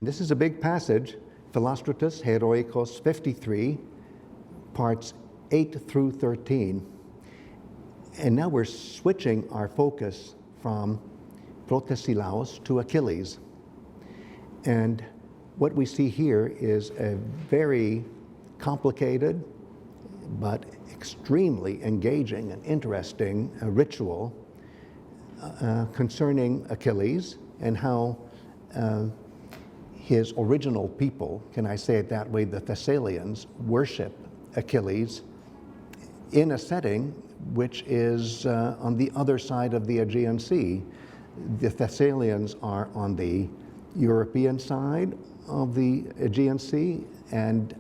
This is a big passage, Philostratus, HeroesX 53, parts 8 through 13. And now we're switching our focus from Protesilaos to Achilles. And what we see here is a very complicated but extremely engaging and interesting ritual concerning Achilles and how his original people, can I say it that way, the Thessalians, worship Achilles in a setting which is on the other side of the Aegean Sea. The Thessalians are on the European side of the Aegean Sea, and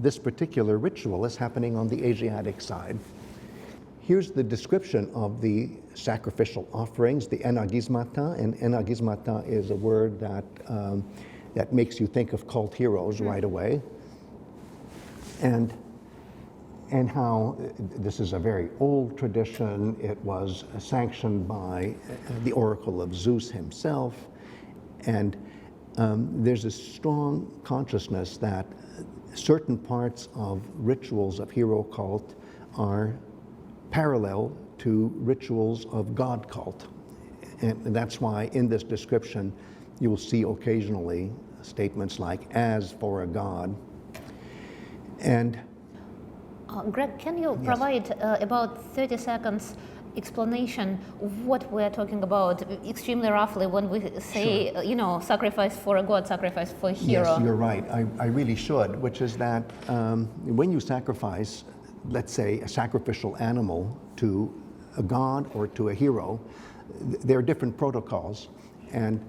this particular ritual is happening on the Asiatic side. Here's the description of the sacrificial offerings, the enagizein, and enagizein is a word that that makes you think of cult heroes right away, and how this is a very old tradition. It was sanctioned by the oracle of Zeus himself, and there's a strong consciousness that certain parts of rituals of hero cult are parallel to rituals of god cult. And that's why in this description you will see occasionally statements like, as for a god. And Greg, can you provide about 30 seconds explanation of what we're talking about extremely roughly when we say, Sure. you know, sacrifice for a god, sacrifice for a hero? Yes, you're right. I really should, which is that when you sacrifice, let's say, a sacrificial animal to a god or to a hero, there are different protocols. And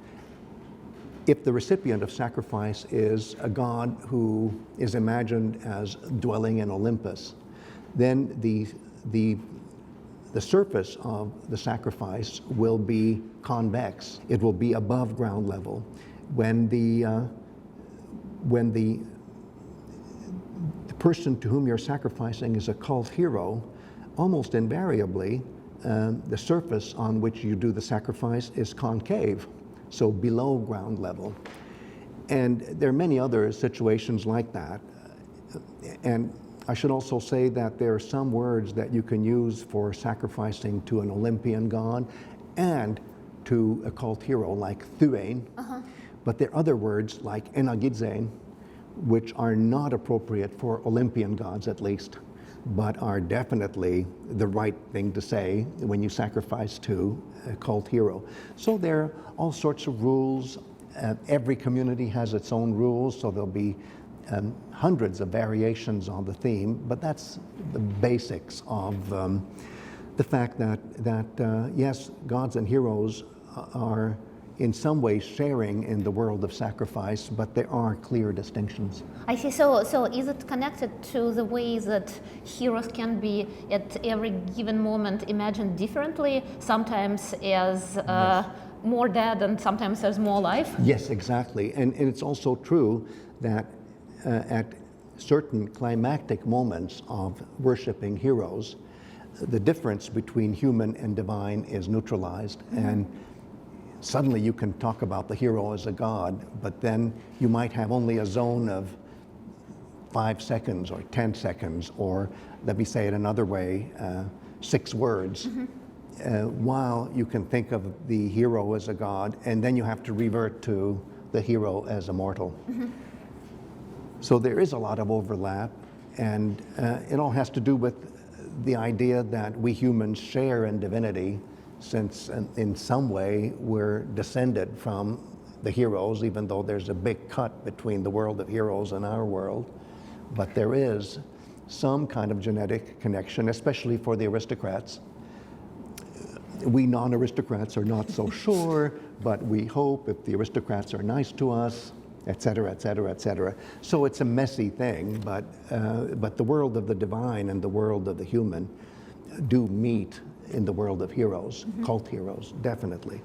if the recipient of sacrifice is a god who is imagined as dwelling in Olympus, then the surface of the sacrifice will be convex. It will be above ground level. When the person to whom you're sacrificing is a cult hero, almost invariably, the surface on which you do the sacrifice is concave, so below ground level. And there are many other situations like that. And I should also say that there are some words that you can use for sacrificing to an Olympian god and to a cult hero like thuein. But there are other words like enagizein, which are not appropriate for Olympian gods at least, but are definitely the right thing to say when you sacrifice to a cult hero. So there are all sorts of rules. Every community has its own rules, so there'll be hundreds of variations on the theme, but that's the basics of the fact that yes, gods and heroes are in some ways sharing in the world of sacrifice, but there are clear distinctions. I see. So is it connected to the way that heroes can be at every given moment imagined differently, sometimes as more dead and sometimes as more alive? Yes, exactly. And it's also true that at certain climactic moments of worshiping heroes, the difference between human and divine is neutralized. And suddenly you can talk about the hero as a god, but then you might have only a zone of 5 seconds or 10 seconds, or let me say it another way, 6 words, while you can think of the hero as a god, and then you have to revert to the hero as a mortal. So there is a lot of overlap, and it all has to do with the idea that we humans share in divinity, since in some way we're descended from the heroes, even though there's a big cut between the world of heroes and our world. But there is some kind of genetic connection, especially for the aristocrats. We non-aristocrats are not so sure, but we hope if the aristocrats are nice to us, et cetera, et cetera, et cetera. So it's a messy thing, but the world of the divine and the world of the human do meet in the world of heroes, cult heroes, definitely.